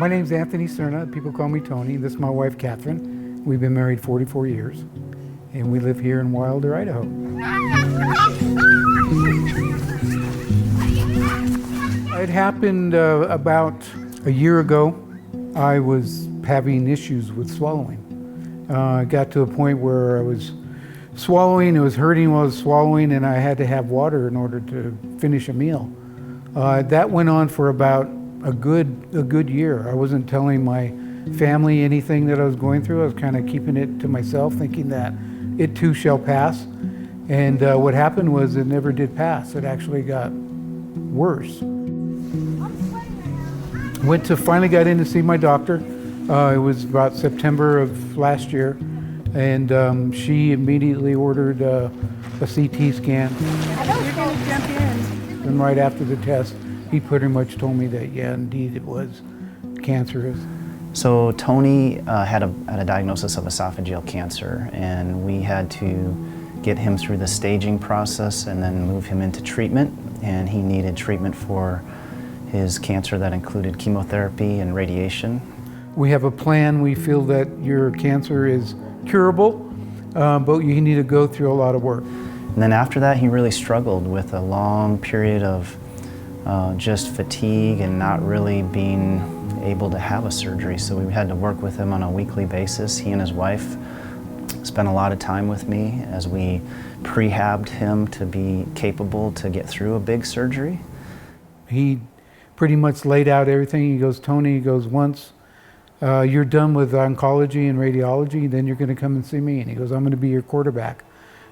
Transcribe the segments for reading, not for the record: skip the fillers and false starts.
My name's Anthony Serna. People call me Tony. This is my wife, Catherine. We've been married 44 years, and we live here in Wilder, Idaho. It happened about a year ago. I was having issues with swallowing. I got to a point where I was swallowing, it was hurting while I was swallowing, and I had to have water in order to finish a meal. That went on for about a good year. I wasn't telling my family anything that I was going through. I was kind of keeping it to myself, thinking that it too shall pass. And what happened was it never did pass. It actually got worse. Finally got in to see my doctor. It was about September of last year, and she immediately ordered a CT scan. You're going to jump in. And right after the test, he pretty much told me that, yeah, indeed it was cancerous. So Tony had a diagnosis of esophageal cancer, and we had to get him through the staging process and then move him into treatment. And he needed treatment for his cancer that included chemotherapy and radiation. We have a plan. We feel that your cancer is curable, but you need to go through a lot of work. And then after that, he really struggled with a long period of just fatigue and not really being able to have a surgery. So we had to work with him on a weekly basis. He and his wife spent a lot of time with me as we prehabbed him to be capable to get through a big surgery. He pretty much laid out everything. He goes, Tony, he goes, once you're done with oncology and radiology, then you're going to come and see me. And he goes, I'm going to be your quarterback.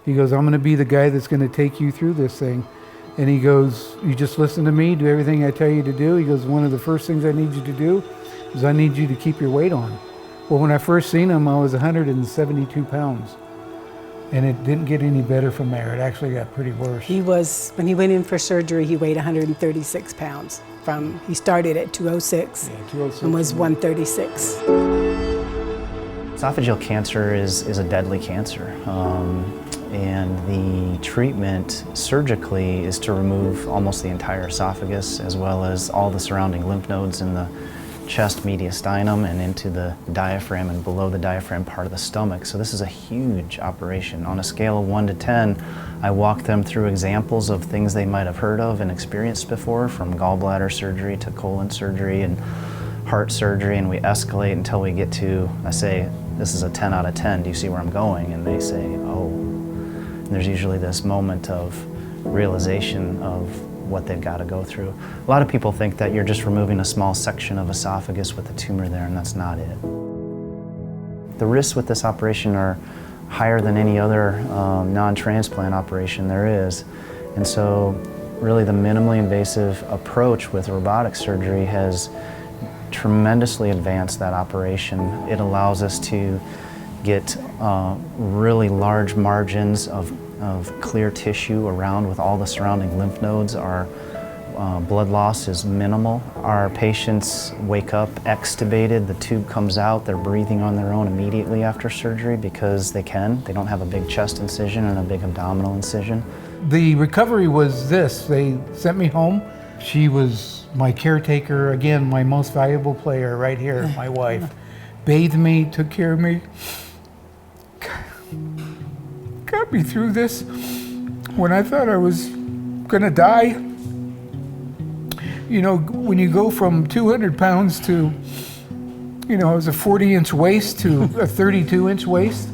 He goes, I'm going to be the guy that's going to take you through this thing. And he goes, you just listen to me, do everything I tell you to do. He goes, one of the first things I need you to do is I need you to keep your weight on. Well, when I first seen him, I was 172 pounds. And it didn't get any better from there. It actually got pretty worse. When he went in for surgery, he weighed 136 pounds. He started at 206, yeah, 206 and was 136. Esophageal cancer is a deadly cancer. And the treatment surgically is to remove almost the entire esophagus, as well as all the surrounding lymph nodes in the chest, mediastinum, and into the diaphragm and below the diaphragm part of the stomach. So this is a huge operation. On a scale of 1 to 10, I walk them through examples of things they might have heard of and experienced before, from gallbladder surgery to colon surgery and heart surgery, and we escalate until we get to, I say, this is a 10 out of 10, do you see where I'm going? And they say, oh. And there's usually this moment of realization of what they've got to go through. A lot of people think that you're just removing a small section of esophagus with a tumor there, and that's not it. The risks with this operation are higher than any other non-transplant operation there is. And so really the minimally invasive approach with robotic surgery has tremendously advanced that operation. It allows us to get really large margins of clear tissue around with all the surrounding lymph nodes. Our blood loss is minimal. Our patients wake up extubated, the tube comes out, they're breathing on their own immediately after surgery because they can. They don't have a big chest incision and a big abdominal incision. The recovery was this. They sent me home. She was my caretaker, again, my most valuable player right here, my wife. Bathed me, took care of me. Got me through this when I thought I was gonna die. You know, when you go from 200 pounds to, you know, it was a 40-inch waist to a 32-inch waist,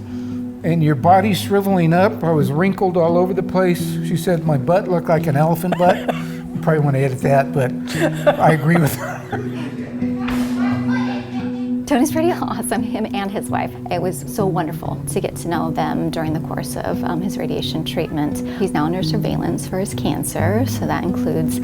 and your body's shriveling up. I was wrinkled all over the place. She said my butt looked like an elephant butt. You probably want to edit that, but I agree with her. Tony's pretty awesome, him and his wife. It was so wonderful to get to know them during the course of his radiation treatment. He's now under surveillance for his cancer, so that includes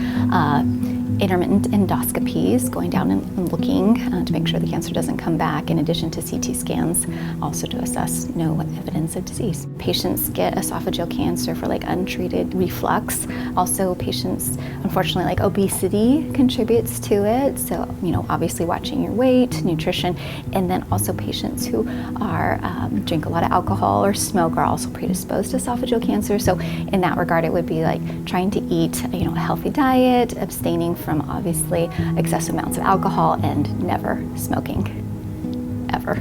intermittent endoscopies, going down and looking to make sure the cancer doesn't come back, in addition to CT scans, also to assess no evidence of disease. Patients get esophageal cancer for untreated reflux. Also patients, unfortunately, obesity contributes to it. So, obviously watching your weight, nutrition, radiation. And then also patients who are drink a lot of alcohol or smoke are also predisposed to esophageal cancer. So in that regard, it would be like trying to eat, a healthy diet, abstaining from obviously excessive amounts of alcohol, and never smoking, ever.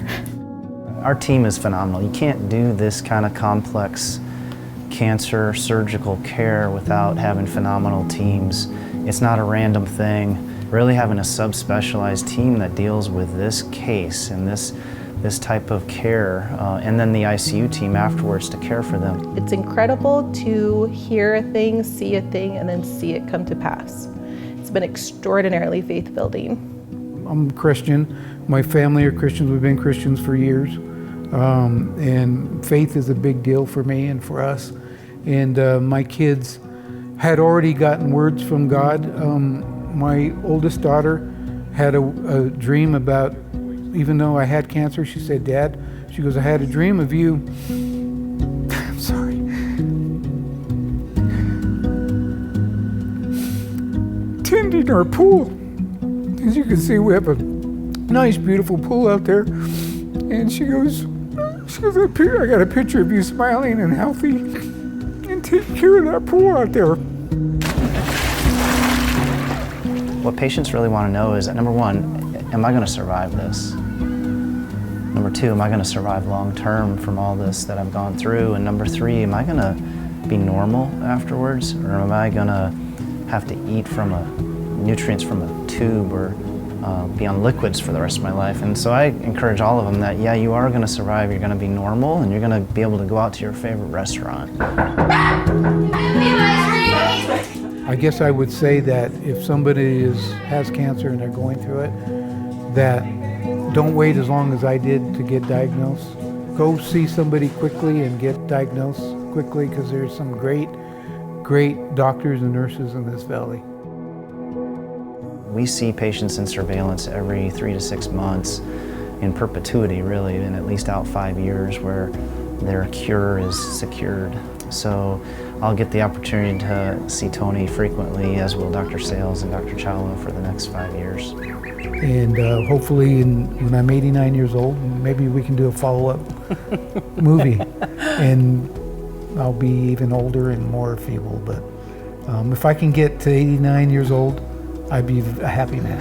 Our team is phenomenal. You can't do this kind of complex cancer surgical care without having phenomenal teams. It's not a random thing. Really having a subspecialized team that deals with this case and this type of care, and then the ICU team afterwards to care for them. It's incredible to hear a thing, see a thing, and then see it come to pass. It's been extraordinarily faith-building. I'm Christian. My family are Christians. We've been Christians for years. And faith is a big deal for me and for us. And my kids had already gotten words from God. My oldest daughter had a dream about, even though I had cancer, she said, "Dad," she goes, "I had a dream of you." I'm sorry. Tending our pool. As you can see, we have a nice, beautiful pool out there. And she goes, "I got a picture of you smiling and healthy and taking care of that pool out there." What patients really want to know is, number one, am I going to survive this? Number two, am I going to survive long term from all this that I've gone through? And number three, am I going to be normal afterwards? Or am I going to have to eat from nutrients from a tube, or be on liquids for the rest of my life? And so I encourage all of them that, yeah, you are going to survive, you're going to be normal, and you're going to be able to go out to your favorite restaurant. I guess I would say that if somebody has cancer and they're going through it, that don't wait as long as I did to get diagnosed. Go see somebody quickly and get diagnosed quickly, because there's some great doctors and nurses in this valley. We see patients in surveillance every 3 to 6 months in perpetuity, really, and at least out 5 years, where their cure is secured. So I'll get the opportunity to see Tony frequently, as will Dr. Sales and Dr. Chalo, for the next 5 years. And hopefully when I'm 89 years old, maybe we can do a follow-up movie. And I'll be even older and more feeble. But if I can get to 89 years old, I'd be a happy man.